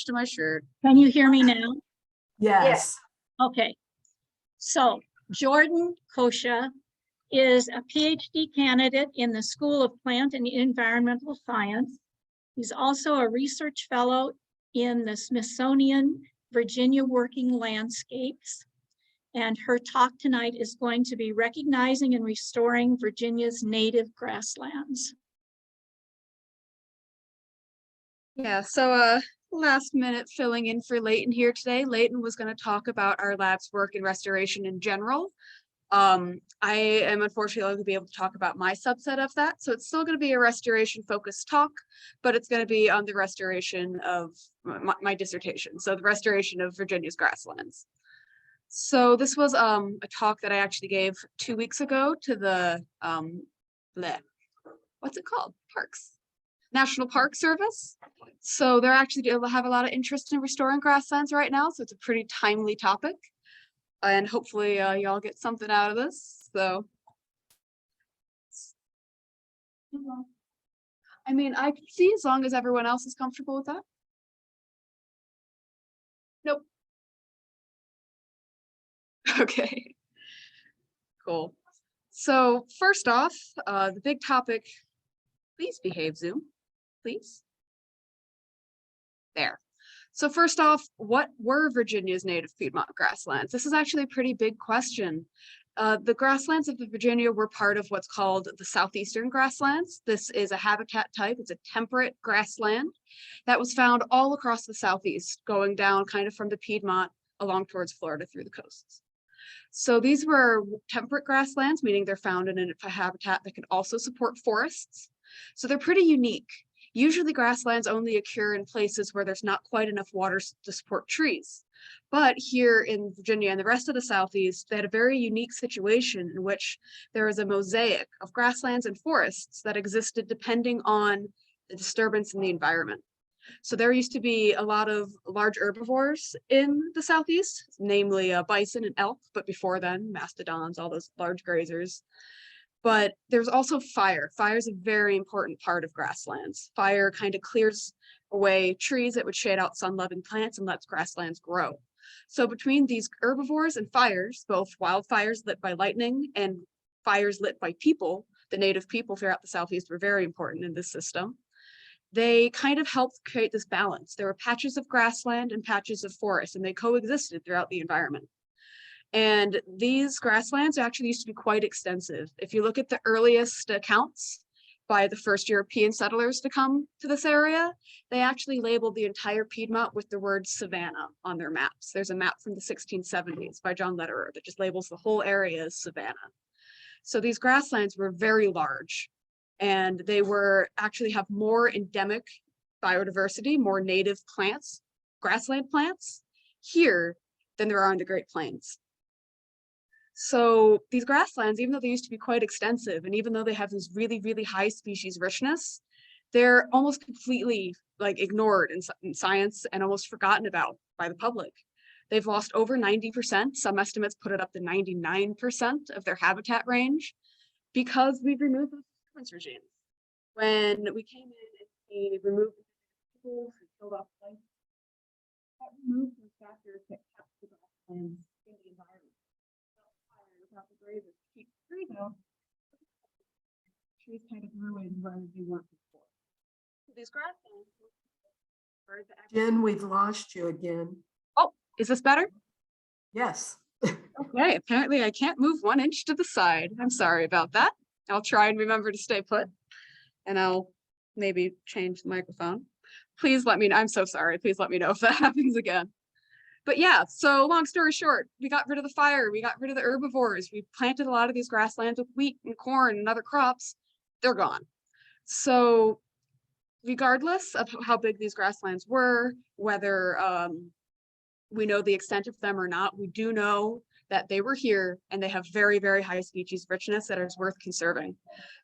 to my shirt. Can you hear me now? Yes. Okay. So Jordan Coscia is a PhD candidate in the School of Plant and Environmental Science. He's also a research fellow in the Smithsonian Virginia Working Landscapes. And her talk tonight is going to be recognizing and restoring Virginia's native grasslands. Yeah, so last minute filling in for Leighton here today. Leighton was going to talk about our lab's work in restoration in general. I am unfortunately going to be able to talk about my subset of that. So it's still going to be a restoration focused talk, but it's going to be on the restoration of my dissertation. So the restoration of Virginia's grasslands. So this was a talk that I actually gave 2 weeks ago to the what's it called? National Park Service. So they're actually have a lot of interest in restoring grasslands right now. So it's a pretty timely topic. And hopefully y'all get something out of this. So, I mean, I can see as long as everyone else is comfortable with that. Nope. Okay. Cool. So first off, the big topic, please behave, Zoom, please. There. So first off, what were Virginia's native Piedmont grasslands? This is actually a pretty big question. The grasslands of Virginia were part of what's called the southeastern grasslands. This is a habitat type. It's a temperate grassland that was found all across the southeast, going down kind of from the Piedmont along towards Florida through the coasts. So these were temperate grasslands, meaning they're found in a habitat that can also support forests. So they're pretty unique. Usually grasslands only occur in places where there's not quite enough water to support trees. But here in Virginia and the rest of the Southeast, they had a very unique situation in which there is a mosaic of grasslands and forests that existed depending on the disturbance in the environment. So there used to be a lot of large herbivores in the Southeast, namely bison and elk, but before then, mastodons, all those large grazers. But there's also fire. Fire is a very important part of grasslands. Fire kind of clears away trees that would shade out sun-loving plants and lets grasslands grow. So between these herbivores and fires, both wildfires lit by lightning and fires lit by people, the native people throughout the Southeast were very important in this system. They kind of helped create this balance. There were patches of grassland and patches of forest, and they coexisted throughout the environment. And these grasslands actually used to be quite extensive. If you look at the earliest accounts by the first European settlers to come to this area, they actually labeled the entire Piedmont with the word savanna on their maps. There's a map from the 1670s by John Lederer that just labels the whole area as savanna. So these grasslands were very large, and they were actually have more endemic biodiversity, more native plants, grassland plants here than there are in the Great Plains. So these grasslands, even though they used to be quite extensive, and even though they have this really, really high species richness, they're almost completely ignored in science and almost forgotten about by the public. They've lost over 90%. Some estimates put it up to 99% of their habitat range because we've removed the disturbance regimes. When we came in and we removed the people who killed off life, that removed the factors that kept the grasslands in the environment. Without the grazers to keep the trees out, trees kind of ruined where they weren't before. So these grasslands. Jen, we've lost you again. Oh, is this better? Yes. Okay, apparently I can't move 1 inch to the side. I'm sorry about that. I'll try and remember to stay put, and I'll maybe change the microphone. Please let me know. I'm so sorry. Please let me know if that happens again. But yeah, so long story short, we got rid of the fire, we got rid of the herbivores, we planted a lot of these grasslands with wheat and corn and other crops. They're gone. So regardless of how big these grasslands were, whether we know the extent of them or not, we do know that they were here and they have very, very high species richness that is worth conserving.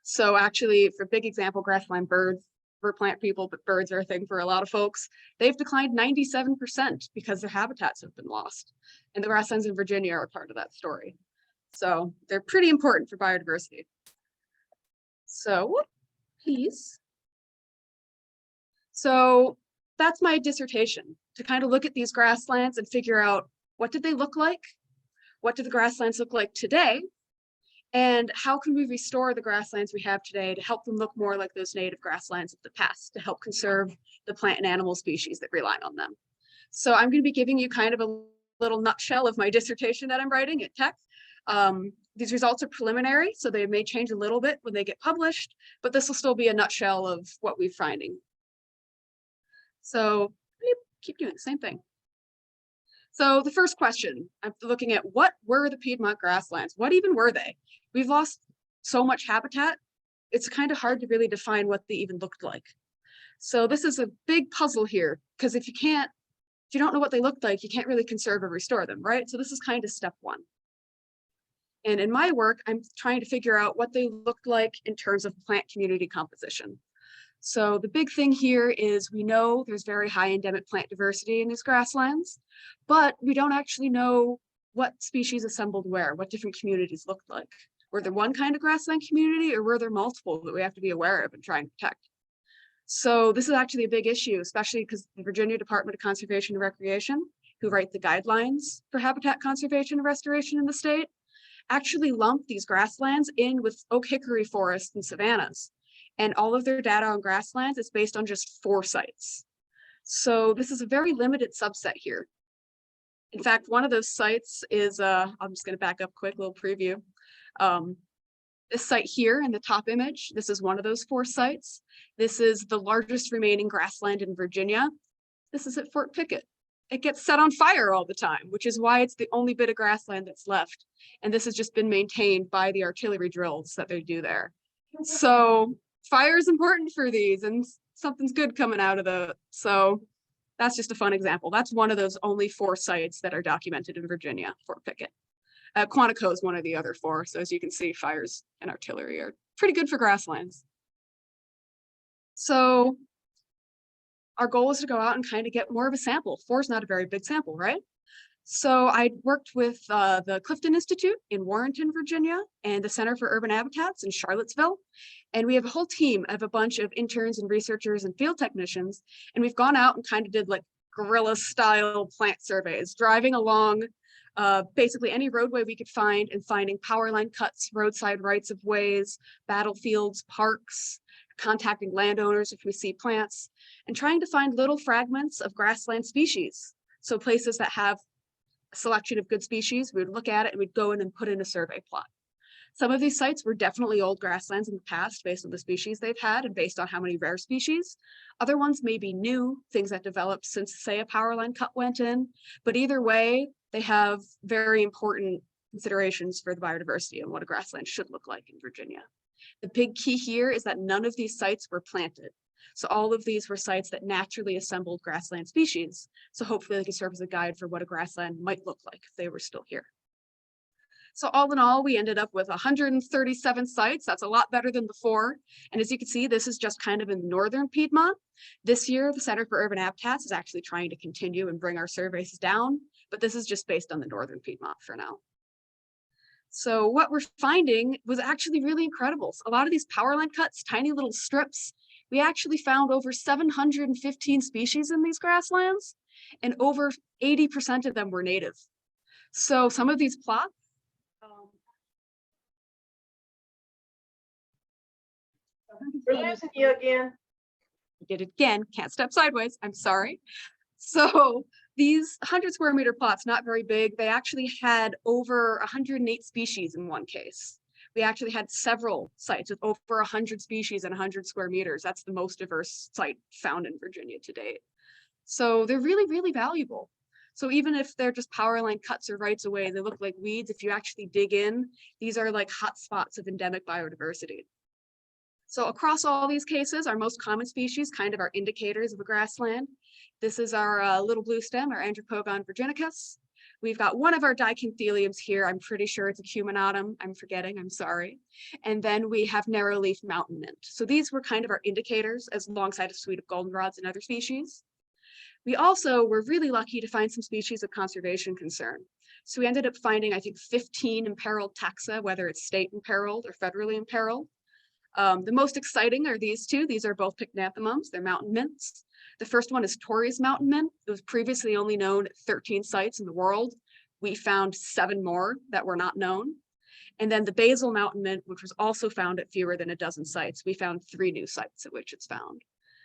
So actually, for big example, grassland birds, we're plant people, but birds are a thing for a lot of folks. They've declined 97% because their habitats have been lost. And the grasslands in Virginia are part of that story. So they're pretty important for biodiversity. So, please. So that's my dissertation. to kind of look at these grasslands and figure out what did they look like? What do the grasslands look like today? And how can we restore the grasslands we have today to help them look more like those native grasslands of the past, to help conserve the plant and animal species that rely on them? So I'm going to be giving you kind of a little nutshell of my dissertation that I'm writing at Tech. These results are preliminary, so they may change a little bit when they get published, but this will still be a nutshell of what we're finding. So keep doing the same thing. So the first question, I'm looking at what were the Piedmont grasslands? What even were they? We've lost so much habitat. It's kind of hard to really define what they even looked like. So this is a big puzzle here, because if you don't know what they looked like, you can't really conserve or restore them, right? So this is kind of step one. And in my work, I'm trying to figure out what they looked like in terms of plant community composition. So the big thing here is we know there's very high endemic plant diversity in these grasslands, but we don't actually know what species assembled where, what different communities looked like. Were there one kind of grassland community, or were there multiple that we have to be aware of and try and protect? So this is actually a big issue, especially because the Virginia Department of Conservation and Recreation, who write the guidelines for habitat conservation and restoration in the state, actually lump these grasslands in with oak hickory forests and savannas. And all of their data on grasslands is based on just 4 sites. So this is a very limited subset here. In fact, one of those sites is, I'm just going to back up quick, little preview. This site here in the top image, this is one of those 4 sites. This is the largest remaining grassland in Virginia. This is at Fort Pickett. It gets set on fire all the time, which is why it's the only bit of grassland that's left. And this has just been maintained by the artillery drills that they do there. So fire is important for these, and something's good coming out of the, so that's just a fun example. That's one of those only 4 sites that are documented in Virginia, Fort Pickett. Quantico is one of the other 4. So as you can see, fires and artillery are pretty good for grasslands. So our goal is to go out and kind of get more of a sample. 4 is not a very big sample, right? So I worked with the Clifton Institute in Warrenton, Virginia, and the Center for Urban Habitats in Charlottesville. And we have a whole team of a bunch of interns and researchers and field technicians. And we've gone out and kind of did like guerrilla style plant surveys, driving along basically any roadway we could find and finding power line cuts, roadside rights of ways, battlefields, parks, contacting landowners if we see plants, and trying to find little fragments of grassland species. So places that have a selection of good species, we would look at it and we'd go in and put in a survey plot. Some of these sites were definitely old grasslands in the past based on the species they've had and based on how many rare species. Other ones may be new, things that developed since, say, a power line cut went in. But either way, they have very important considerations for the biodiversity and what a grassland should look like in Virginia. The big key here is that none of these sites were planted. So all of these were sites that naturally assembled grassland species. So hopefully they can serve as a guide for what a grassland might look like if they were still here. So all in all, we ended up with 137 sites. That's a lot better than before. And as you can see, this is just kind of in northern Piedmont. This year, the Center for Urban Habitats is actually trying to continue and bring our surveys down, but this is just based on the northern Piedmont for now. So what we're finding was actually really incredible. So a lot of these power line cuts, tiny little strips, we actually found over 715 species in these grasslands, and over 80% of them were native. So some of these plots, We're losing you again. did it again, can't step sideways, I'm sorry. So these 100 square meter plots, not very big, they actually had over 108 species in one case. We actually had several sites with over 100 species and 100 square meters. That's the most diverse site found in Virginia to date. So they're really, really valuable. So even if they're just power line cuts or rights away, they look like weeds. If you actually dig in, these are like hot spots of endemic biodiversity. So across all these cases, our most common species kind of are indicators of a grassland. This is our little blue stem, our Andropogon virginicus. We've got one of our dicyntheliums here. I'm pretty sure it's a cumulatum. I'm forgetting, I'm sorry. And then we have narrowleaf mountain mint. So these were kind of our indicators as alongside a suite of goldenrods and other species. We also were really lucky to find some species of conservation concern. So we ended up finding, I think, 15 imperiled taxa, whether it's state imperiled or federally imperiled. The most exciting are these two. These are both pycnanthemums. They're mountain mints. The first one is Torrey's mountain mint. It was previously only known at 13 sites in the world. We found 7 more that were not known. And then the basil mountain mint, which was also found at fewer than a dozen sites. We found 3 new sites at which it's found.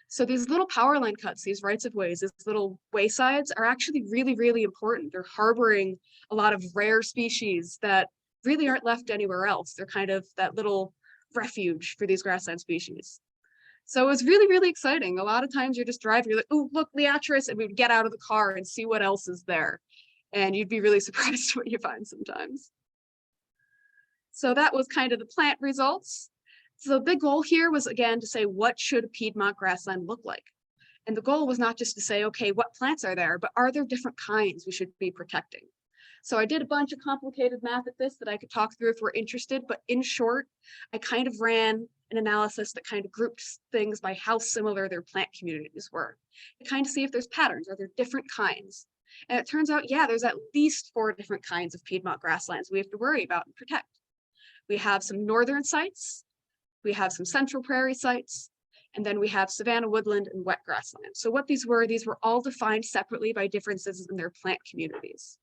So these little power line cuts, these rights of ways, these little waysides are actually really, really important. They're harboring a lot of rare species that really aren't left anywhere else. They're kind of that little refuge for these grassland species. So it was really, really exciting. A lot of times you're just driving, you're like, oh, look, Leatris, and we'd get out of the car and see what else is there. And you'd be really surprised what you find sometimes. So that was kind of the plant results. So the big goal here was, again, to say, what should a Piedmont grassland look like? And the goal was not just to say, okay, what plants are there, but are there different kinds we should be protecting? So I did a bunch of complicated math at this that I could talk through if we're interested, but in short, I kind of ran an analysis that kind of grouped things by how similar their plant communities were, to kind of see if there's patterns, are there different kinds? And it turns out, yeah, there's at least 4 different kinds of Piedmont grasslands we have to worry about and protect. We have some northern sites, we have some central prairie sites, and then we have savanna woodland and wet grassland. So what these were all defined separately by differences in their plant communities.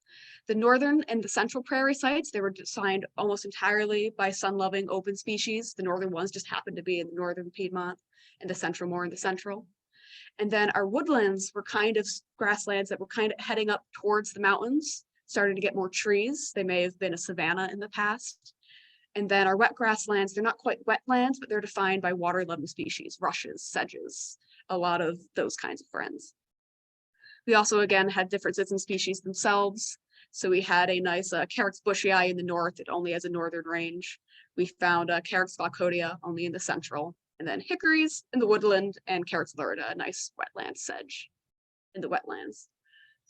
The northern and the central prairie sites, they were defined almost entirely by sun-loving open species. The northern ones just happened to be in the northern Piedmont, and the central more in the central. And then our woodlands were kind of grasslands that were kind of heading up towards the mountains, starting to get more trees. They may have been a savanna in the past. And then our wet grasslands, they're not quite wetlands, but they're defined by water-loving species, rushes, sedges, a lot of those kinds of friends. We also, again, had differences in species themselves. So we had a nice Carex bushii in the north. It only has a northern range. We found Carex glaucodia only in the central, and then hickories in the woodland, and Carex lurida, a nice wetland sedge in the wetlands.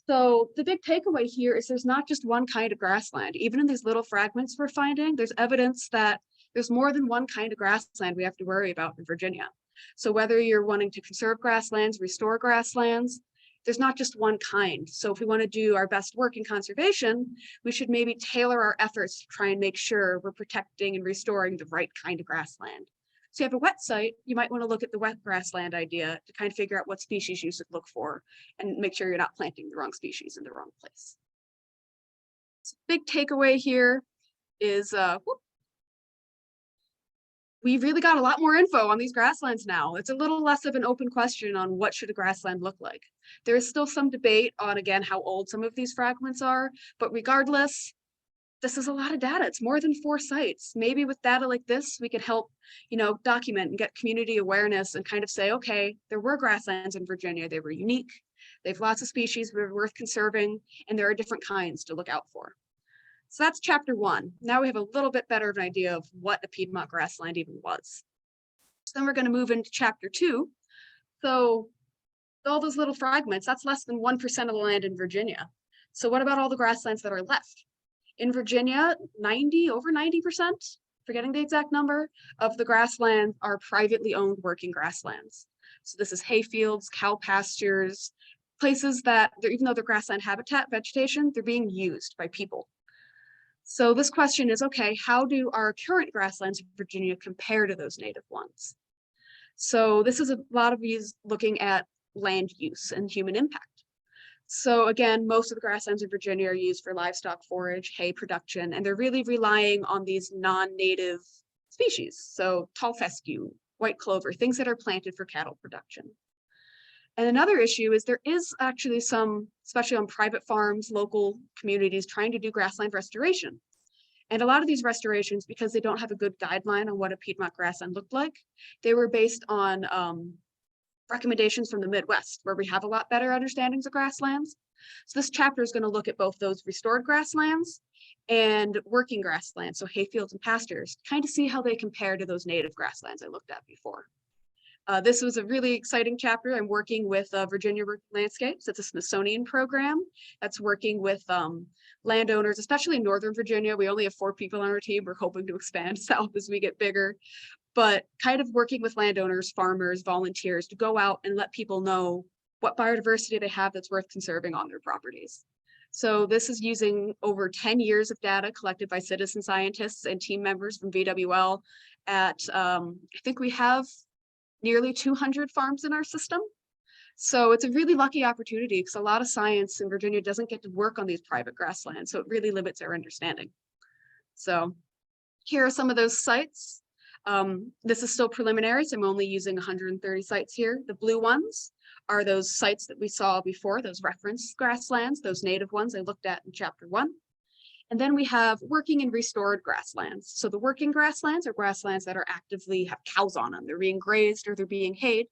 So the big takeaway here is there's not just one kind of grassland. Even in these little fragments we're finding, there's evidence that there's more than one kind of grassland we have to worry about in Virginia. So whether you're wanting to conserve grasslands, restore grasslands, there's not just one kind. So if we want to do our best work in conservation, we should maybe tailor our efforts to try and make sure we're protecting and restoring the right kind of grassland. So you have a wet site, you might want to look at the wet grassland idea to kind of figure out what species you should look for and make sure you're not planting the wrong species in the wrong place. So big takeaway here is we really got a lot more info on these grasslands now. It's a little less of an open question on what should a grassland look like. There is still some debate on, again, how old some of these fragments are, but regardless, this is a lot of data. It's more than 4 sites. Maybe with data like this, we could help, document and get community awareness and kind of say, okay, there were grasslands in Virginia. They were unique. They have lots of species that are worth conserving, and there are different kinds to look out for. So that's chapter 1. Now we have a little bit better of an idea of what a Piedmont grassland even was. So then we're going to move into chapter 2. So all those little fragments, that's less than 1% of the land in Virginia. So what about all the grasslands that are left? In Virginia, over 90%, forgetting the exact number, of the grasslands are privately owned working grasslands. So this is hayfields, cow pastures, places that, even though they're grassland habitat vegetation, they're being used by people. So this question is, okay, how do our current grasslands in Virginia compare to those native ones? So this is a lot of these looking at land use and human impact. So again, most of the grasslands in Virginia are used for livestock forage, hay production, and they're really relying on these non-native species. So tall fescue, white clover, things that are planted for cattle production. And another issue is there is actually some, especially on private farms, local communities trying to do grassland restoration. And a lot of these restorations, because they don't have a good guideline on what a Piedmont grassland looked like, they were based on recommendations from the Midwest, where we have a lot better understandings of grasslands. So this chapter is going to look at both those restored grasslands and working grasslands, so hayfields and pastures, kind of see how they compare to those native grasslands I looked at before. This was a really exciting chapter. I'm working with Virginia Landscapes. It's a Smithsonian program that's working with landowners, especially in Northern Virginia. We only have 4 people on our team. We're hoping to expand south as we get bigger, but kind of working with landowners, farmers, volunteers to go out and let people know what biodiversity they have that's worth conserving on their properties. So this is using over 10 years of data collected by citizen scientists and team members from VWL at, I think we have nearly 200 farms in our system. So it's a really lucky opportunity because a lot of science in Virginia doesn't get to work on these private grasslands. So it really limits our understanding. So here are some of those sites. This is still preliminary, so I'm only using 130 sites here. The blue ones are those sites that we saw before, those reference grasslands, those native ones I looked at in chapter 1. And then we have working and restored grasslands. So the working grasslands are grasslands that are actively have cows on them. They're being grazed or they're being hayed.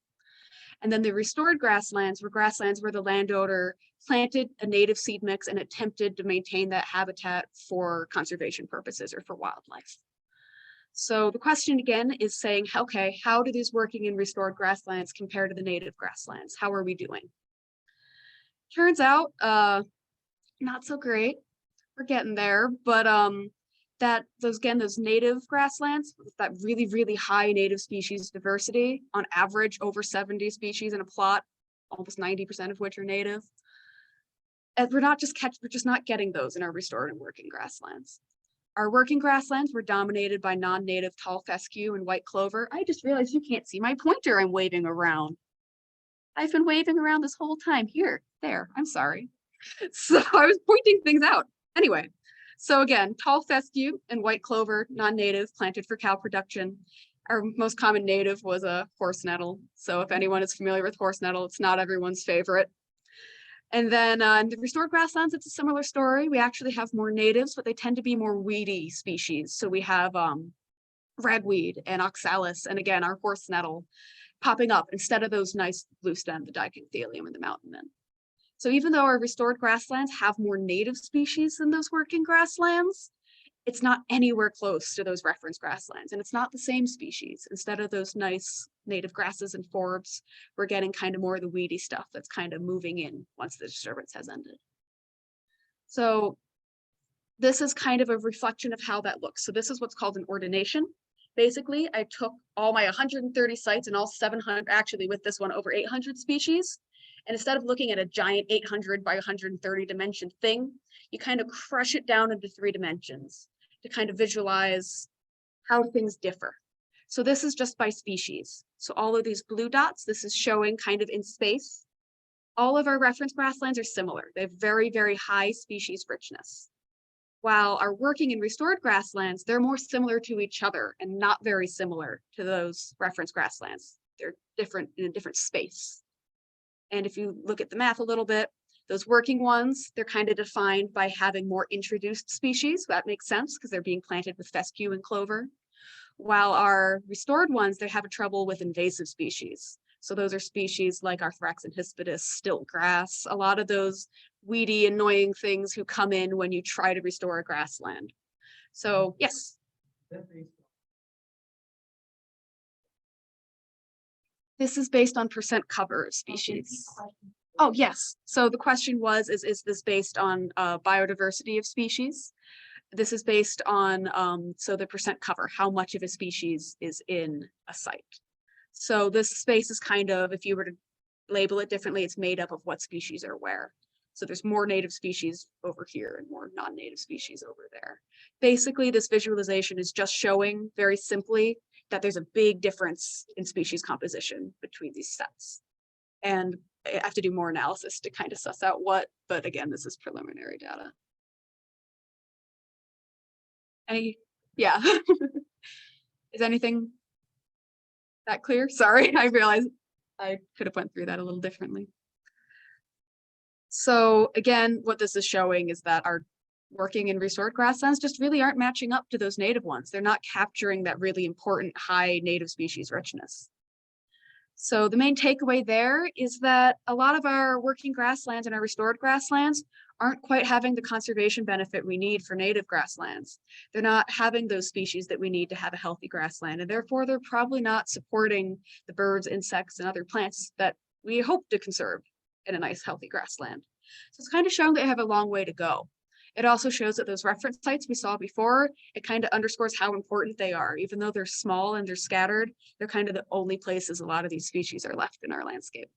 And then the restored grasslands were grasslands where the landowner planted a native seed mix and attempted to maintain that habitat for conservation purposes or for wildlife. So the question again is saying, okay, how do these working and restored grasslands compare to the native grasslands? How are we doing? Turns out, not so great. We're getting there, but those native grasslands with that really, really high native species diversity, on average over 70 species in a plot, almost 90% of which are native. And we're just not getting those in our restored and working grasslands. Our working grasslands were dominated by non-native tall fescue and white clover. I just realized you can't see my pointer I'm waving around. I've been waving around this whole time. Here, there, I'm sorry. So I was pointing things out. Anyway, so again, tall fescue and white clover, non-native, planted for cow production. Our most common native was a horse nettle. So if anyone is familiar with horse nettle, it's not everyone's favorite. And then in the restored grasslands, it's a similar story. We actually have more natives, but they tend to be more weedy species. So we have ragweed and oxalis, and again, our horse nettle popping up instead of those nice blue stem, the dicotyledon and the mountain mint. So even though our restored grasslands have more native species than those working grasslands, it's not anywhere close to those reference grasslands, and it's not the same species. Instead of those nice native grasses and forbs, we're getting kind of more of the weedy stuff that's kind of moving in once the disturbance has ended. So this is kind of a reflection of how that looks. So this is what's called an ordination. Basically, I took all my 130 sites and all 700, actually with this one, over 800 species. And instead of looking at a giant 800 by 130 dimension thing, you kind of crush it down into 3 dimensions to kind of visualize how things differ. So this is just by species. So all of these blue dots, this is showing kind of in space. All of our reference grasslands are similar. They have very, very high species richness. While our working and restored grasslands, they're more similar to each other and not very similar to those reference grasslands. They're different in a different space. And if you look at the math a little bit, those working ones, they're kind of defined by having more introduced species. That makes sense because they're being planted with fescue and clover. While our restored ones, they have trouble with invasive species. So those are species like Arthrax and Hispidus, stilt grass, a lot of those weedy, annoying things who come in when you try to restore a grassland. So yes. This is based on percent cover of species. Oh, yes. So the question was, is this based on biodiversity of species? This is based on, so the percent cover, how much of a species is in a site. So this space is kind of, if you were to label it differently, it's made up of what species are where. So there's more native species over here and more non-native species over there. Basically, this visualization is just showing very simply that there's a big difference in species composition between these sets. And I have to do more analysis to kind of suss out what, but again, this is preliminary data. Yeah. Is anything that clear? Sorry, I realized I could have went through that a little differently. So again, what this is showing is that our working and restored grasslands just really aren't matching up to those native ones. They're not capturing that really important high native species richness. So the main takeaway there is that a lot of our working grasslands and our restored grasslands aren't quite having the conservation benefit we need for native grasslands. They're not having those species that we need to have a healthy grassland, and therefore they're probably not supporting the birds, insects, and other plants that we hope to conserve in a nice healthy grassland. So it's kind of showing that they have a long way to go. It also shows that those reference sites we saw before, it kind of underscores how important they are. Even though they're small and they're scattered, they're kind of the only places a lot of these species are left in our landscape.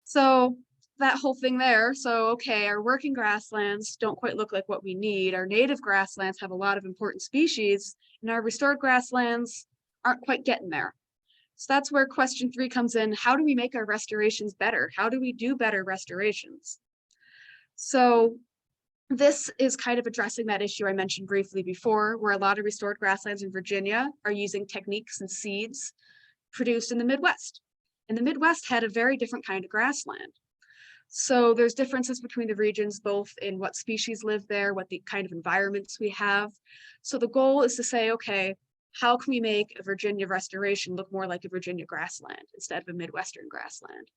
So that whole thing there. So, okay, our working grasslands don't quite look like what we need. Our native grasslands have a lot of important species, and our restored grasslands aren't quite getting there. So that's where question 3 comes in. How do we make our restorations better? How do we do better restorations? So this is kind of addressing that issue I mentioned briefly before, where a lot of restored grasslands in Virginia are using techniques and seeds produced in the Midwest. And the Midwest had a very different kind of grassland. So there's differences between the regions, both in what species live there, what the kind of environments we have. So the goal is to say, okay, how can we make a Virginia restoration look more like a Virginia grassland instead of a Midwestern grassland?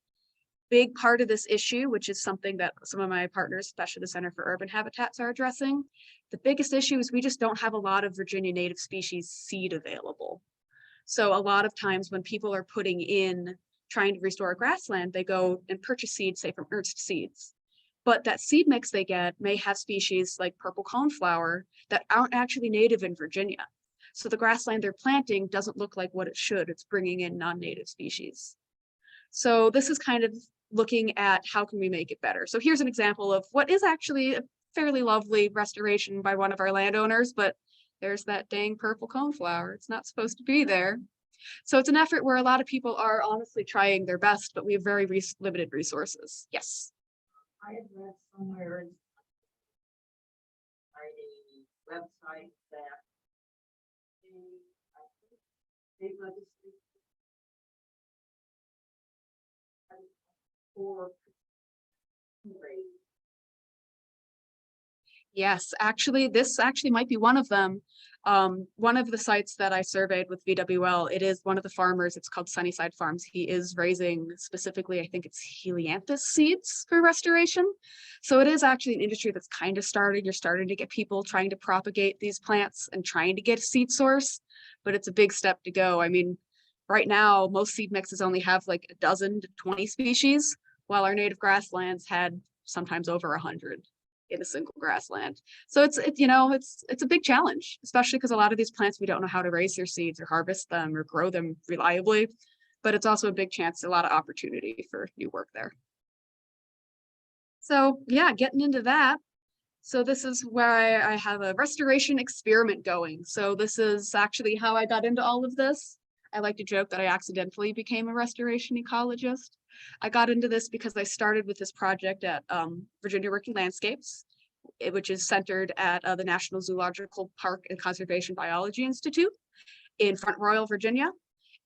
Big part of this issue, which is something that some of my partners, especially the Center for Urban Habitats, are addressing. The biggest issue is we just don't have a lot of Virginia native species seed available. So a lot of times when people are putting in trying to restore a grassland, they go and purchase seeds, say from Ernst Seeds. But that seed mix they get may have species like purple coneflower that aren't actually native in Virginia. So the grassland they're planting doesn't look like what it should. It's bringing in non-native species. So this is kind of looking at how can we make it better. So here's an example of what is actually a fairly lovely restoration by one of our landowners, but there's that dang purple coneflower. It's not supposed to be there. So it's an effort where a lot of people are honestly trying their best, but we have very limited resources. Yes. I had read somewhere in a website that they legislate for Yes, actually, this actually might be one of them. One of the sites that I surveyed with VWL, it is one of the farmers, it's called Sunnyside Farms. He is raising specifically, I think it's helianthus seeds for restoration. So it is actually an industry that's kind of starting. You're starting to get people trying to propagate these plants and trying to get a seed source, but it's a big step to go. I mean, right now, most seed mixes only have like a dozen to 20 species, while our native grasslands had sometimes over 100 in a single grassland. So it's a big challenge, especially because a lot of these plants, we don't know how to raise their seeds or harvest them or grow them reliably, but it's also a big chance, a lot of opportunity for new work there. So yeah, getting into that. So this is where I have a restoration experiment going. So this is actually how I got into all of this. I like to joke that I accidentally became a restoration ecologist. I got into this because I started with this project at Virginia Working Landscapes, which is centered at the National Zoological Park and Conservation Biology Institute in Front Royal, Virginia.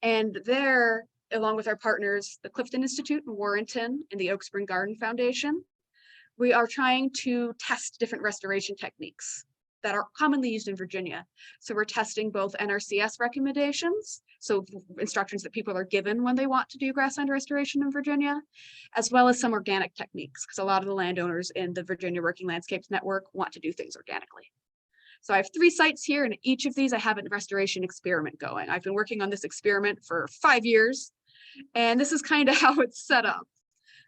And there, along with our partners, the Clifton Institute in Warrenton and the Oak Spring Garden Foundation, we are trying to test different restoration techniques that are commonly used in Virginia. So we're testing both NRCS recommendations, so instructions that people are given when they want to do grassland restoration in Virginia, as well as some organic techniques, because a lot of the landowners in the Virginia Working Landscapes Network want to do things organically. So I have 3 sites here, and each of these I have a restoration experiment going. I've been working on this experiment for 5 years, and this is kind of how it's set up.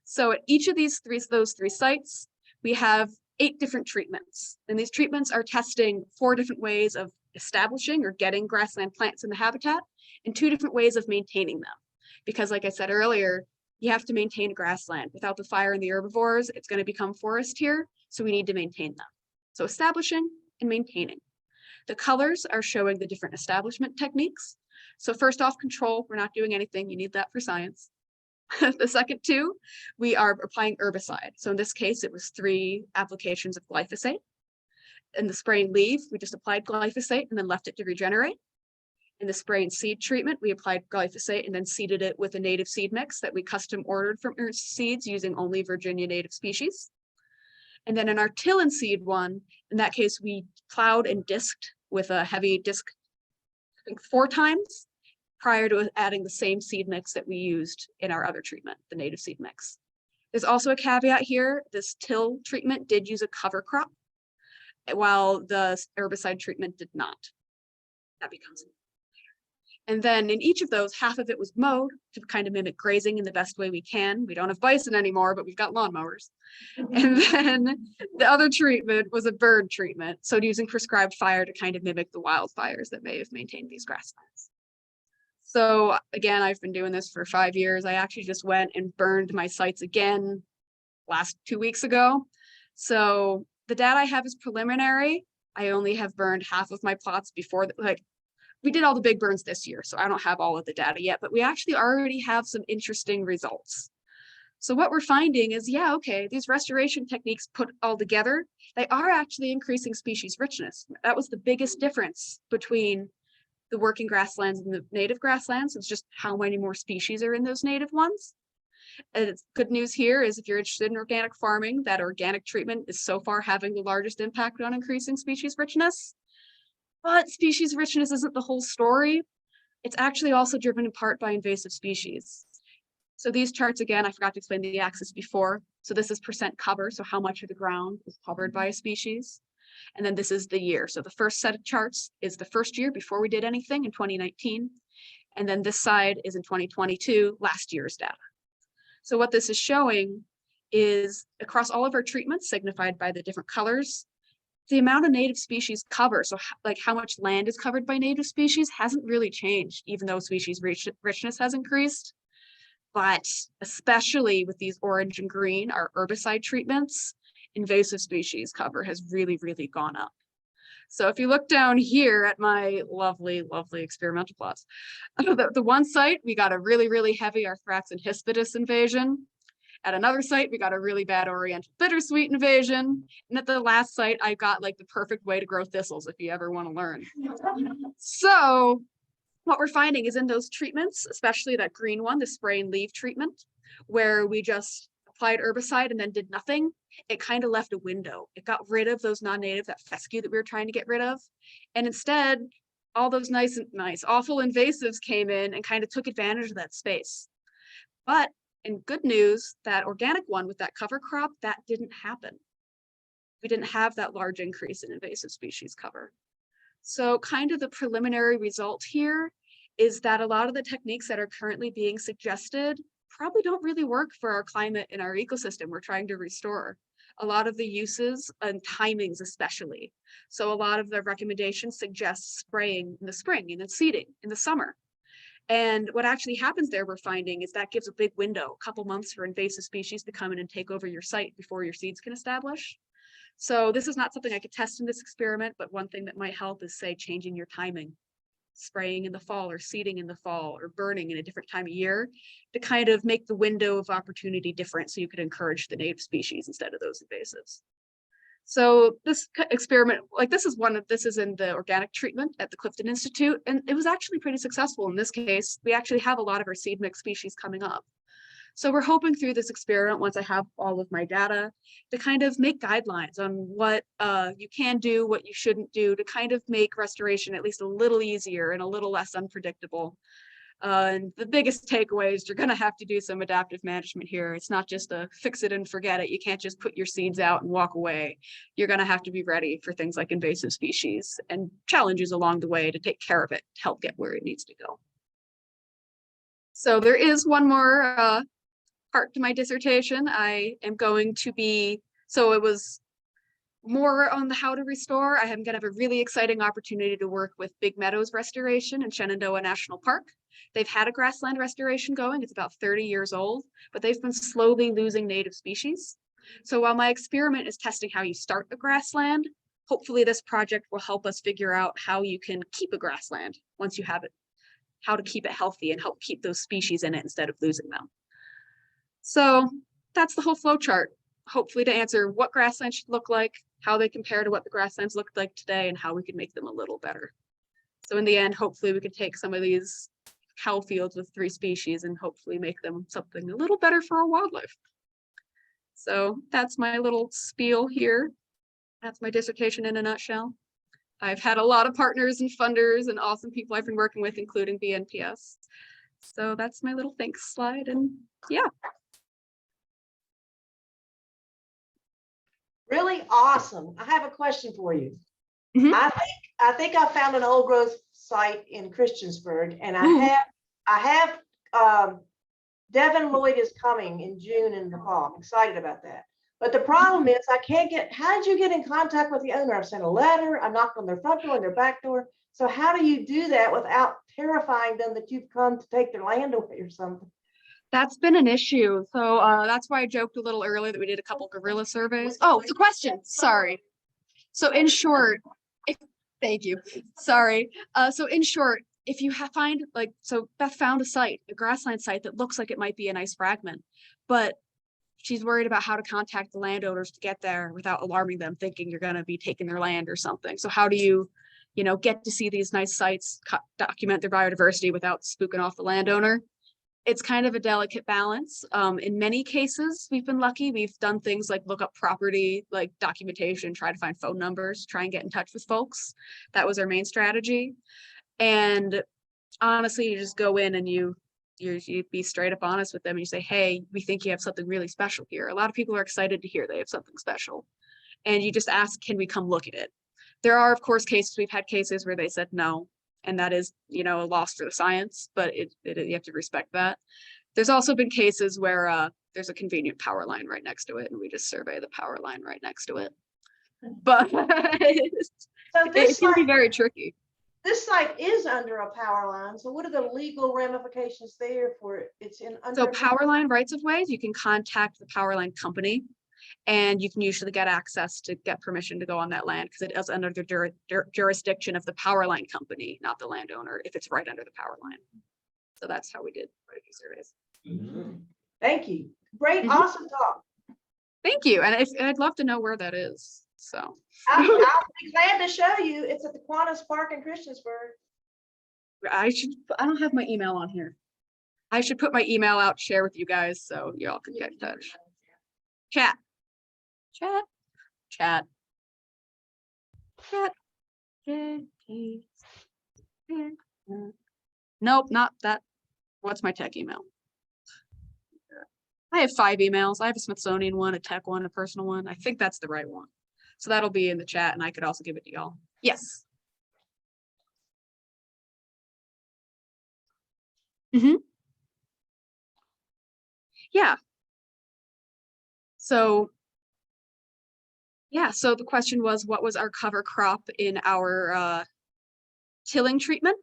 So at each of those three sites, we have 8 different treatments. And these treatments are testing 4 different ways of establishing or getting grassland plants in the habitat and 2 different ways of maintaining them. Because like I said earlier, you have to maintain a grassland. Without the fire and the herbivores, it's going to become forest here. So we need to maintain them. So establishing and maintaining. The colors are showing the different establishment techniques. So first off, control, we're not doing anything. You need that for science. The second 2, we are applying herbicide. So in this case, it was 3 applications of glyphosate. In the spray and leaf, we just applied glyphosate and then left it to regenerate. In the spray and seed treatment, we applied glyphosate and then seeded it with a native seed mix that we custom ordered from Ernst Seeds using only Virginia native species. And then in our till and seed one, in that case, we plowed and disked with a heavy disc, I think 4 times. Prior to adding the same seed mix that we used in our other treatment, the native seed mix. There's also a caveat here. This till treatment did use a cover crop, while the herbicide treatment did not. That becomes. And then in each of those, half of it was mowed to kind of mimic grazing in the best way we can. We don't have bison anymore, but we've got lawnmowers. And then the other treatment was a bird treatment. So using prescribed fire to kind of mimic the wildfires that may have maintained these grasslands. So again, I've been doing this for 5 years. I actually just went and burned my sites again last 2 weeks ago. So the data I have is preliminary. I only have burned half of my plots before, like, we did all the big burns this year, so I don't have all of the data yet, but we actually already have some interesting results. So what we're finding is, yeah, okay, these restoration techniques put all together, they are actually increasing species richness. That was the biggest difference between the working grasslands and the native grasslands. It's just how many more species are in those native ones. And it's good news here is if you're interested in organic farming, that organic treatment is so far having the largest impact on increasing species richness. But species richness isn't the whole story. It's actually also driven in part by invasive species. So these charts, again, I forgot to explain the axis before. So this is percent cover, so how much of the ground is covered by a species. And then this is the year. So the first set of charts is the first year before we did anything in 2019. And then this side is in 2022, last year's data. So what this is showing is across all of our treatments signified by the different colors, the amount of native species cover, so like how much land is covered by native species hasn't really changed, even though species richness has increased. But especially with these orange and green, our herbicide treatments, invasive species cover has really, really gone up. So if you look down here at my lovely, lovely experimental plots, the one site, we got a really, really heavy Arthrax and Hispidus invasion. At another site, we got a really bad Oriental bittersweet invasion. And at the last site, I got like the perfect way to grow thistles if you ever want to learn. So what we're finding is in those treatments, especially that green one, the spray and leave treatment, where we just applied herbicide and then did nothing, it kind of left a window. It got rid of those non-native, that fescue that we were trying to get rid of. And instead, all those nice, awful invasives came in and kind of took advantage of that space. But in good news, that organic one with that cover crop, that didn't happen. We didn't have that large increase in invasive species cover. So kind of the preliminary result here is that a lot of the techniques that are currently being suggested probably don't really work for our climate and our ecosystem we're trying to restore. A lot of the uses and timings especially. So a lot of the recommendations suggest spraying in the spring and then seeding in the summer. And what actually happens there, we're finding, is that gives a big window, a couple months for invasive species to come in and take over your site before your seeds can establish. So this is not something I could test in this experiment, but one thing that might help is, say, changing your timing, spraying in the fall or seeding in the fall or burning in a different time of year to kind of make the window of opportunity different so you could encourage the native species instead of those invasives. So this experiment, like this is in the organic treatment at the Clifton Institute, and it was actually pretty successful in this case. We actually have a lot of our seed mix species coming up. So we're hoping through this experiment, once I have all of my data, to kind of make guidelines on what you can do, what you shouldn't do, to kind of make restoration at least a little easier and a little less unpredictable. And the biggest takeaway is you're going to have to do some adaptive management here. It's not just a fix it and forget it. You can't just put your seeds out and walk away. You're going to have to be ready for things like invasive species and challenges along the way to take care of it, to help get where it needs to go. So there is one more part to my dissertation. I am going to be, so it was more on the how to restore. I am going to have a really exciting opportunity to work with Big Meadows Restoration in Shenandoah National Park. They've had a grassland restoration going. It's about 30 years old, but they've been slowly losing native species. So while my experiment is testing how you start a grassland, hopefully this project will help us figure out how you can keep a grassland once you have it, how to keep it healthy and help keep those species in it instead of losing them. So that's the whole flow chart, hopefully to answer what grasslands should look like, how they compare to what the grasslands look like today, and how we can make them a little better. So in the end, hopefully we could take some of these cow fields with 3 species and hopefully make them something a little better for our wildlife. So that's my little spiel here. That's my dissertation in a nutshell. I've had a lot of partners and funders and awesome people I've been working with, including BNPS. So that's my little thanks slide, and yeah. Really awesome. I have a question for you. Mhm. I think I found an old growth site in Christiansburg, and Ooh. I have Devin Lloyd is coming in June in the fall. I'm excited about that. But the problem is I can't get, how did you get in contact with the owner? I've sent a letter, I knocked on their front door and their back door. So how do you do that without terrifying them that you've come to take their land away or something? That's been an issue. So that's why I joked a little earlier that we did a couple guerrilla surveys. Oh, the question, sorry. So in short, thank you, sorry. So in short, if you find like, so Beth found a site, a grassland site that looks like it might be a nice fragment, but she's worried about how to contact the landowners to get there without alarming them, thinking you're gonna be taking their land or something. So how do you, get to see these nice sites, document their biodiversity without spooking off the landowner? It's kind of a delicate balance. In many cases, we've been lucky. We've done things like look up property, like documentation, try to find phone numbers, try and get in touch with folks. That was our main strategy. And honestly, you just go in and you be straight up honest with them and you say, hey, we think you have something really special here. A lot of people are excited to hear they have something special. And you just ask, can we come look at it? There are, of course, cases, we've had cases where they said no, and that is, a loss for the science, but you have to respect that. There's also been cases where there's a convenient power line right next to it, and we just survey the power line right next to it. But So it this can be site, very tricky. this site is under a power line. So what are the legal ramifications there for it? It's in under. So power line rights of ways, you can contact the power line company, and you can usually get access to get permission to go on that land because it is under the jurisdiction of the power line company, not the landowner, if it's right under the power line. So that's how we did quite a few surveys. Thank you. Great, Mhm. awesome talk. Thank you. And I'd love to know where that is. So I'll be glad to show you. It's at the Qantas Park in Christiansburg. I don't have my email on here. I should put my email out, share with you guys so y'all can get in touch. Chat. Nope, not that. What's my tech email? I have 5 emails. I have a Smithsonian one, a tech one, a personal one. I think that's the right one. So that'll be in the chat and I could also give it to y'all. Yes. Yeah. So so the question was, what was our cover crop in our tilling treatment?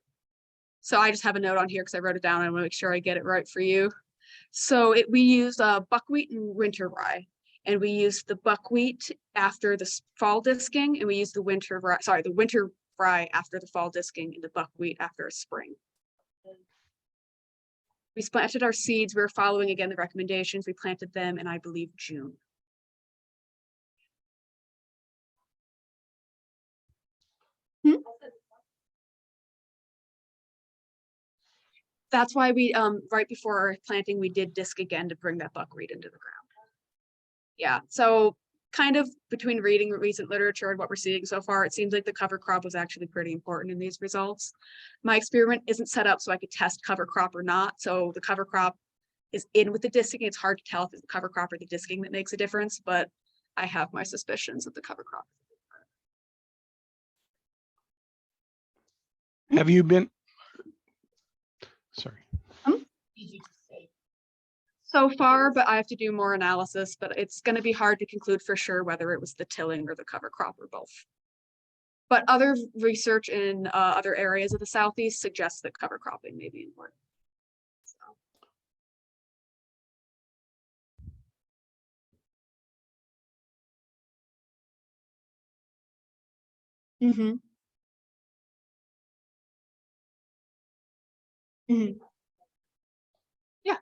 So I just have a note on here because I wrote it down. I want to make sure I get it right for you. So we used buckwheat and winter rye, and we used the buckwheat after the fall disking, and we used the winter rye after the fall disking, and the buckwheat after a spring. We planted our seeds. We were following again the recommendations. We planted them in, I believe, June. That's why we right before our planting, we did disc again to bring that buckwheat into the ground. Yeah, so kind of between reading recent literature and what we're seeing so far, it seems like the cover crop was actually pretty important in these results. My experiment isn't set up so I could test cover crop or not. So the cover crop is in with the disking. It's hard to tell if it's the cover crop or the disking that makes a difference, but I have my suspicions of the cover crop. Have you been, sorry. So far, but I have to do more analysis, but it's going to be hard to conclude for sure whether it was the tilling or the cover crop or both. But other research in other areas of the Southeast suggests that cover cropping may be important. So. Yeah.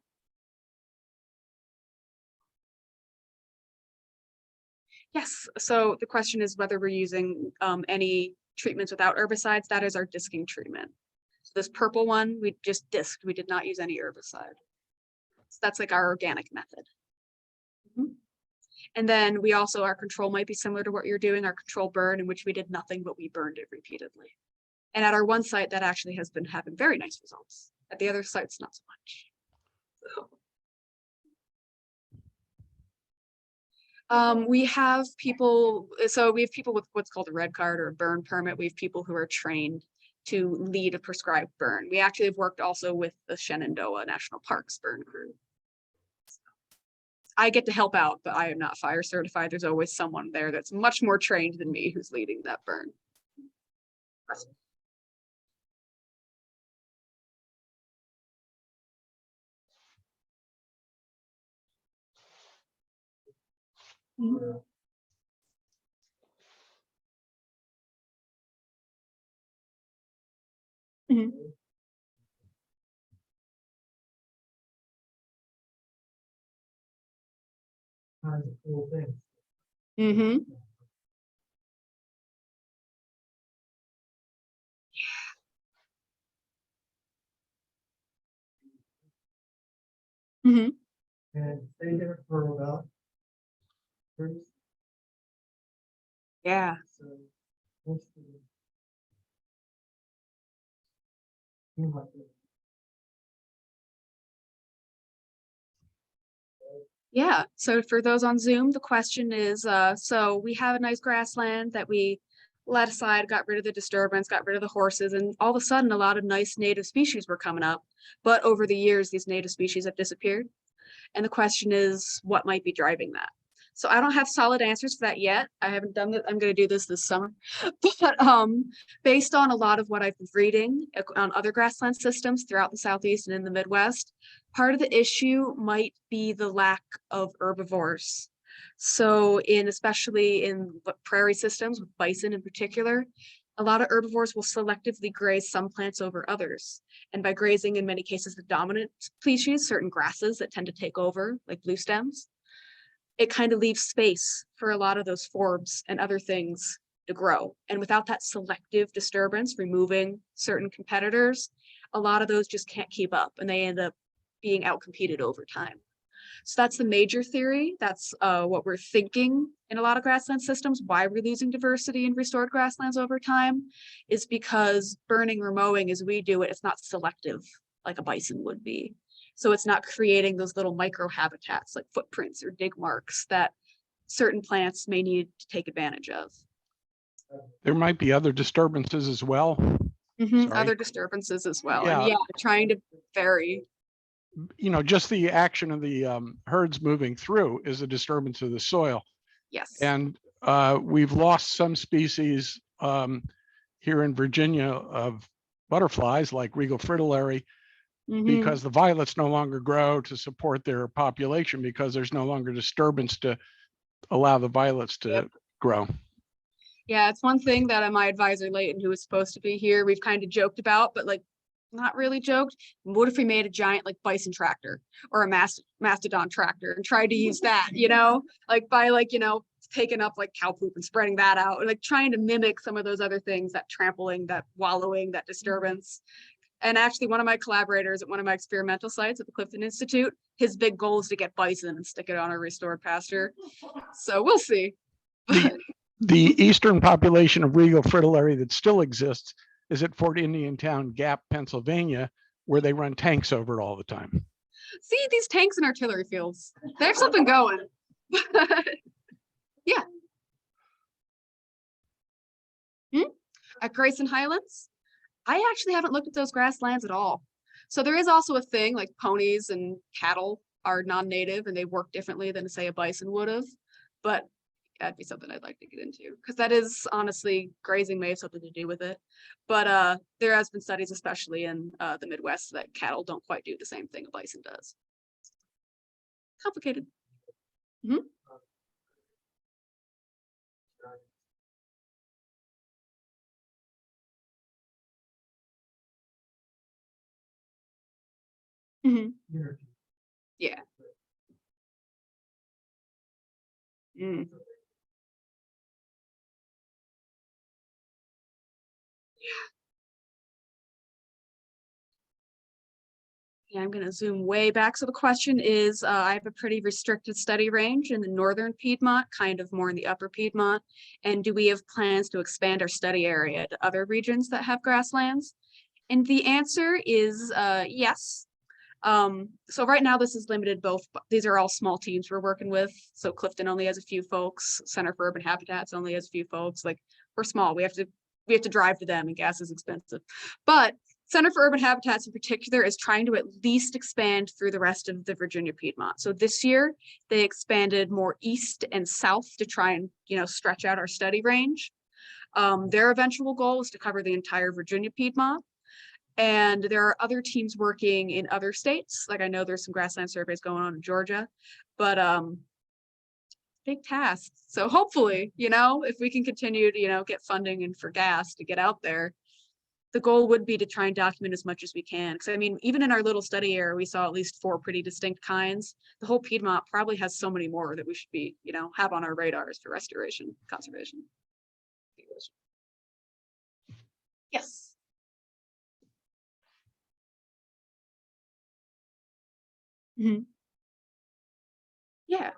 Yes, so the question is whether we're using any treatments without herbicides. That is our disking treatment. So this purple one, we just disked. We did not use any herbicide. So that's like our organic method. And then we also, our control might be similar to what you're doing, our control burn, in which we did nothing, but we burned it repeatedly. And at our one site, that actually has been having very nice results. At the other sites, not so much. We have people, so we have people with what's called a red card or a burn permit. We have people who are trained to lead a prescribed burn. We actually have worked also with the Shenandoah National Parks burn crew. I get to help out, but I am not fire certified. There's always someone there that's much more trained than me who's leading that burn. Mhm. Mhm. Kinds of cool things. Mm-hmm. Mm-hmm. And stay there for about. Yeah. So, what's the- You might be- Yeah, so for those on Zoom, the question is, so we have a nice grassland that we let aside, got rid of the disturbance, got rid of the horses, and all of a sudden, a lot of nice native species were coming up. But over the years, these native species have disappeared. And the question is, what might be driving that? So I don't have solid answers for that yet. I haven't done that. I'm going to do this summer. But based on a lot of what I've been reading on other grassland systems throughout the Southeast and in the Midwest, part of the issue might be the lack of herbivores. So especially in prairie systems with bison in particular, a lot of herbivores will selectively graze some plants over others. And by grazing, in many cases, the dominant species, certain grasses that tend to take over, like blue stems, it kind of leaves space for a lot of those forbs and other things to grow. And without that selective disturbance, removing certain competitors, a lot of those just can't keep up and they end up being outcompeted over time. So that's the major theory. That's what we're thinking in a lot of grassland systems. Why we're losing diversity in restored grasslands over time is because burning or mowing as we do it, it's not selective like a bison would be. So it's not creating those little micro habitats like footprints or dig marks that certain plants may need to take advantage of. There might be other disturbances as well. Sorry. Other disturbances as well. Yeah. And yeah, trying to vary. You know, just the action of the herds moving through is a disturbance of the soil. Yes. And we've lost some species here in Virginia of butterflies like regal fritillary because the violets no longer grow to support their population because there's no longer disturbance to allow the violets to grow. Yeah, it's one thing that my advisor Leighton, who was supposed to be here, we've kind of joked about, but like not really joked. What if we made a giant like bison tractor or a mastodon tractor and tried to use that, like by taking up like cow poop and spreading that out and like trying to mimic some of those other things, that trampling, that wallowing, that disturbance. And actually one of my collaborators at one of my experimental sites at the Clifton Institute, his big goal is to get bison and stick it on a restored pasture. So we'll see. The eastern population of regal fritillary that still exists is at Fort Indian Town Gap, Pennsylvania, where they run tanks over it all the time. See these tanks and artillery fields. They have something going. Yeah. At Grayson Highlands, I actually haven't looked at those grasslands at all. So there is also a thing like ponies and cattle are non-native and they work differently than say a bison would have, but that'd be something I'd like to get into because that is honestly grazing may have something to do with it. But there has been studies, especially in the Midwest, that cattle don't quite do the same thing a bison does. Complicated. Energy. Yeah. Yeah, I'm going to zoom way back. So the question is, I have a pretty restricted study range in the northern Piedmont, kind of more in the upper Piedmont. And do we have plans to expand our study area to other regions that have grasslands? And the answer is yes. So right now this is limited these are all small teams we're working with. So Clifton only has a few folks, Center for Urban Habitats only has a few folks. Like we're small, we have to drive to them and gas is expensive. But Center for Urban Habitats in particular is trying to at least expand through the rest of the Virginia Piedmont. So this year they expanded more east and south to try and, stretch out our study range. Their eventual goal is to cover the entire Virginia Piedmont. And there are other teams working in other states. Like I know there's some grassland surveys going on in Georgia, but big task. So hopefully, if we can continue to, get funding and for gas to get out there, the goal would be to try and document as much as we can. Because I mean, even in our little study area, we saw at least 4 pretty distinct kinds. The whole Piedmont probably has so many more that we should be, have on our radars for restoration, conservation. Yes. Yeah.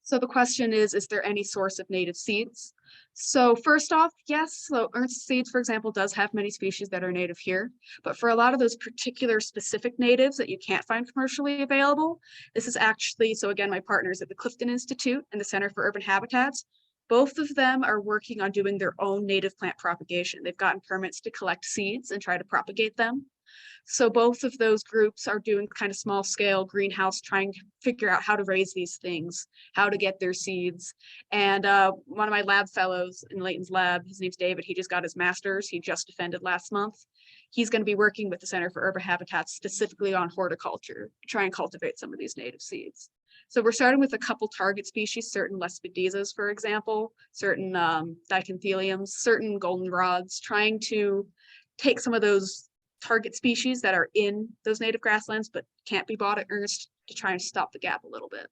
So the question is there any source of native seeds? So first off, yes, so Ernst Seeds, for example, does have many species that are native here, but for a lot of those particular specific natives that you can't find commercially available, this is actually, so again, my partners at the Clifton Institute and the Center for Urban Habitats, both of them are working on doing their own native plant propagation. They've gotten permits to collect seeds and try to propagate them. So both of those groups are doing kind of small scale greenhouse, trying to figure out how to raise these things, how to get their seeds. And one of my lab fellows in Leighton's lab, his name's David, he just got his master's. He just defended last month. He's going to be working with the Center for Urban Habitats specifically on horticulture, to try and cultivate some of these native seeds. So we're starting with a couple target species, certain Lespedezas, for example, certain Dicantheliums, certain goldenrods, trying to take some of those target species that are in those native grasslands but can't be bought at Ernst to try and stop the gap a little bit.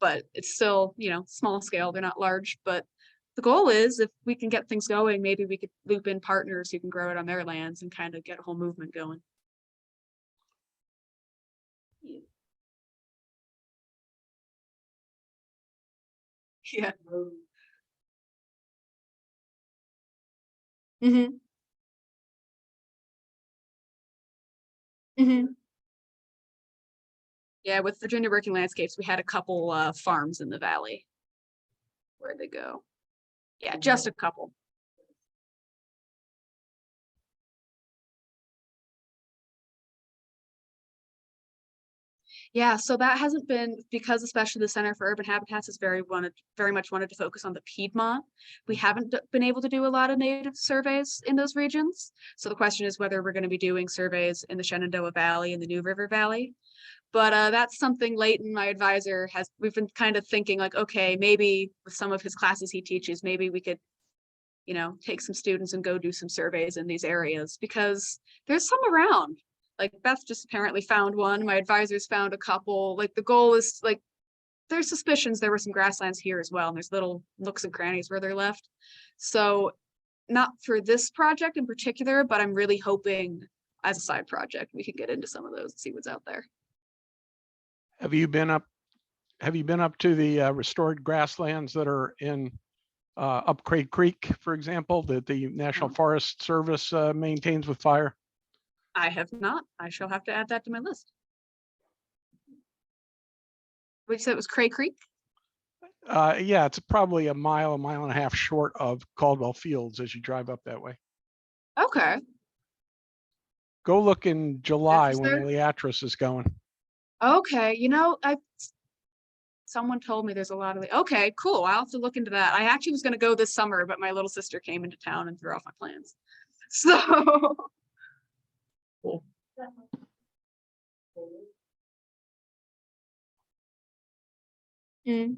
But it's still, small scale, they're not large, but the goal is if we can get things going, maybe we could loop in partners who can grow it on their lands and kind of get a whole movement going. Yeah. Mm-hmm. Mm-hmm. Yeah, with Virginia Working Landscapes, we had a couple farms in the valley. Where'd they go? Yeah, just a couple. Yeah, so that hasn't been, because especially the Center for Urban Habitats has very much wanted to focus on the Piedmont. We haven't been able to do a lot of native surveys in those regions. So the question is whether we're going to be doing surveys in the Shenandoah Valley and the New River Valley. But that's something Leighton, my advisor, we've been kind of thinking like, okay, maybe with some of his classes he teaches, maybe we could, take some students and go do some surveys in these areas because there's some around. Like Beth just apparently found one. My advisors found a couple. Like the goal is like, there's suspicions there were some grasslands here as well. And there's little nooks and crannies where they're left. So not for this project in particular, but I'm really hoping as a side project, we can get into some of those and see what's out there. Have you been up to the restored grasslands that are in up Craig Creek, for example, that the National Forest Service maintains with fire? I have not. I shall have to add that to my list. What you said it was Cray Creek? Yeah, it's probably a mile and a half short of Caldwell Fields as you drive up that way. Okay. Go look in July Is when there? Leatris is going. Okay, someone told me there's a lot of okay, cool. I'll have to look into that. I actually was going to go this summer, but my little sister came into town and threw off my plans. So cool. Mm.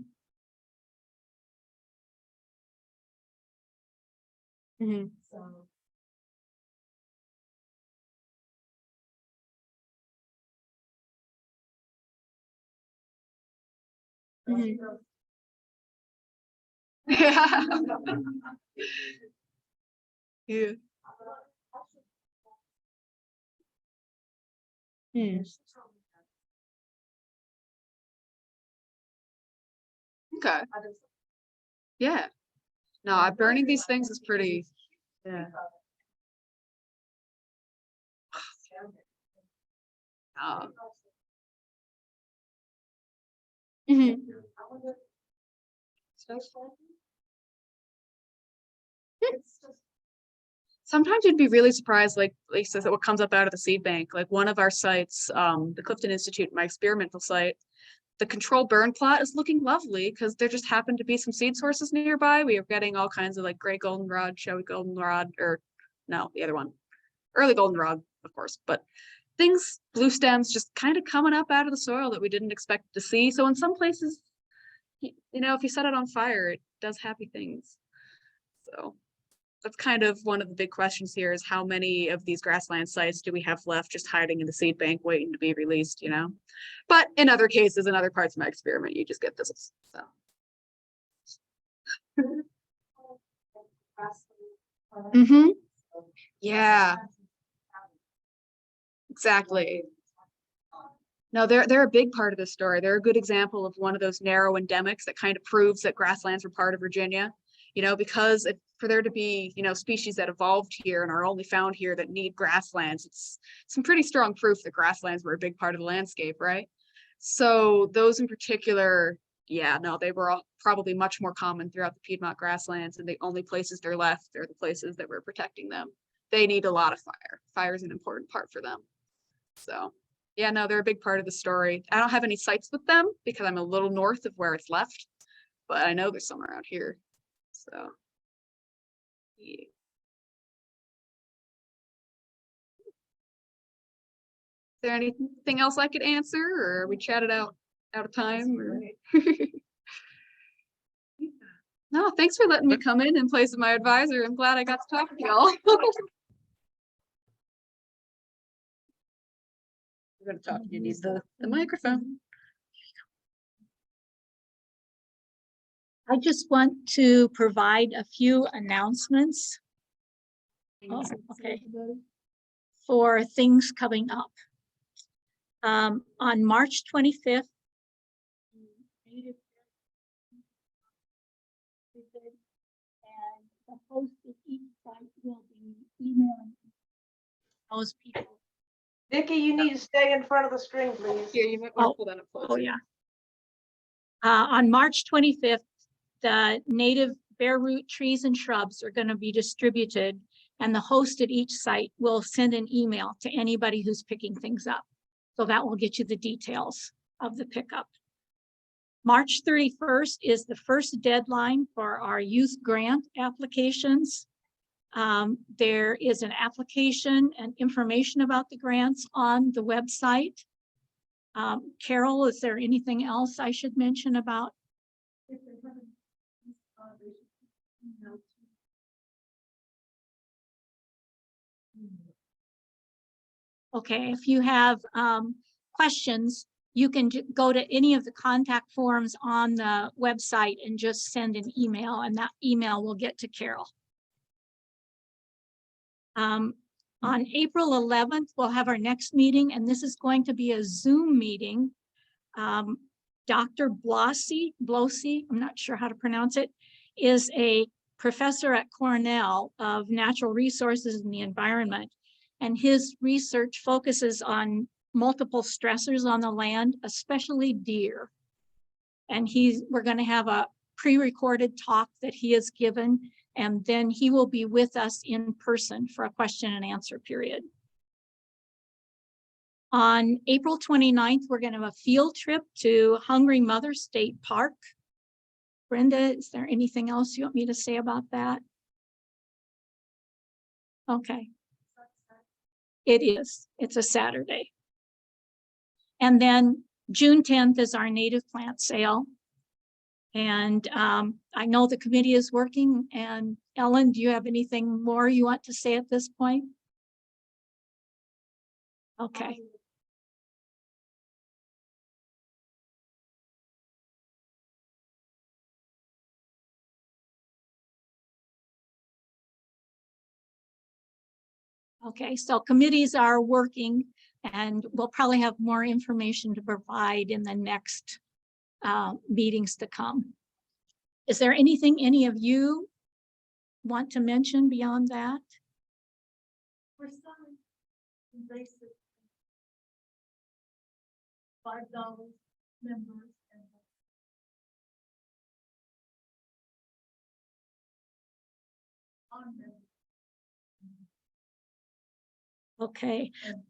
Mm-hmm. Mm-hmm. Yeah. Yeah. Mm. Okay. Yeah. No, burning these things is pretty. Yeah. Mhm. Sometimes you'd be really surprised, like Lisa said, what comes up out of the seed bank. Like one of our sites, the Clifton Institute, my experimental site, the control burn plot is looking lovely because there just happened to be some seed sources nearby. We are getting all kinds of like gray goldenrod, showy goldenrod, or no, the other one, early goldenrod, of course, but things, blue stems just kind of coming up out of the soil that we didn't expect to see. So in some places, you know, if you set it on fire, it does happy things. So that's kind of one of the big questions here, is how many of these grassland sites do we have left just hiding in the seed bank waiting to be released, you know? But in other cases, in other parts of my experiment, you just get thistles. So mm-hmm. Yeah, exactly. No, they're a big part of the story. They're a good example of one of those narrow endemics that kind of proves that grasslands were part of Virginia. You know, because for there to be, you know, species that evolved here and are only found here that need grasslands, it's some pretty strong proof that grasslands were a big part of the landscape, right? So those in particular, yeah, no, they were all probably much more common throughout the Piedmont grasslands, and the only places they're left are the places that were protecting them. They need a lot of fire. Fire is an important part for them. So yeah, no, they're a big part of the story. I don't have any sites with them because I'm a little north of where it's left, but I know there's some around here. So, yeah. Is there anything else I could answer, or are we chatted out of time? Or... No, thanks for letting me come in place of my advisor. I'm glad I got to talk to y'all. We're going to talk. You need the microphone. I just want to provide a few announcements. Oh, okay. For things coming up. On March 25th, and the host of each site will be emailing those people. Vicki, you need to stay in front of the screen, please. Yeah, you might want to pull that up closer. Oh, yeah. On March 25th, the native bare root trees and shrubs are going to be distributed, and the host at each site will send an email to anybody who's picking things up. So that will get you the details of the pickup. March 31st is the first deadline for our youth grant applications. There is an application and information about the grants on the website. Carol, is there anything else I should mention about? Okay, if you have questions, you can go to any of the contact forms on the website and just send an email, and that email will get to Carol. On April 11th, we'll have our next meeting, and this is going to be a Zoom meeting. Dr. Blossi, I'm not sure how to pronounce it, is a professor at Cornell of natural resources and the environment. And his research focuses on multiple stressors on the land, especially deer. And we're going to have a pre-recorded talk that he has given, and then he will be with us in person for a question and answer period. On April 29th, we're going to have a field trip to Hungry Mother State Park. Brenda, is there anything else you want me to say about that? Okay. It is. It's a Saturday. And then June 10th is our native plant sale. And I know the committee is working. And Ellen, do you have anything more you want to say at this point? Okay. Okay, so committees are working, and we'll probably have more information to provide in the next meetings to come. Is there anything any of you want to mention beyond that? For some invasive, $5 members and on them. Okay. And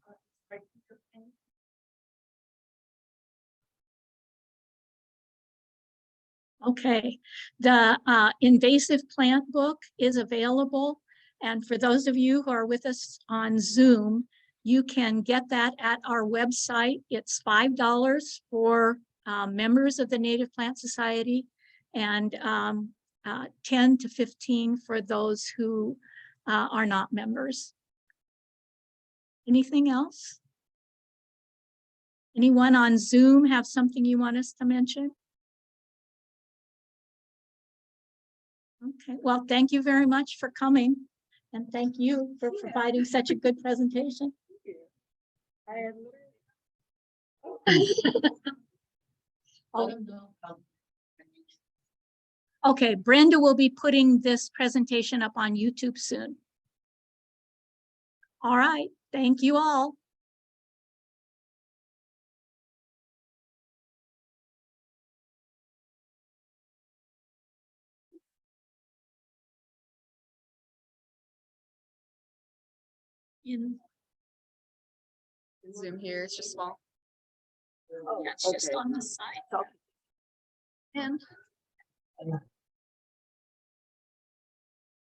Okay, the invasive plant book is available. And for those of you who are with us on Zoom, you can get that at our website. It's $5 for members of the Native Plant Society, and 10 to 15 for those who are not members. Anything else? Anyone on Zoom have something you want us to mention? Okay, well, thank you very much for coming, and thank you for providing such a good presentation. Okay, Brenda will be putting this presentation up on YouTube soon. All right, thank you all. In, Zoom here, it's just small. yeah, it's just on the side. And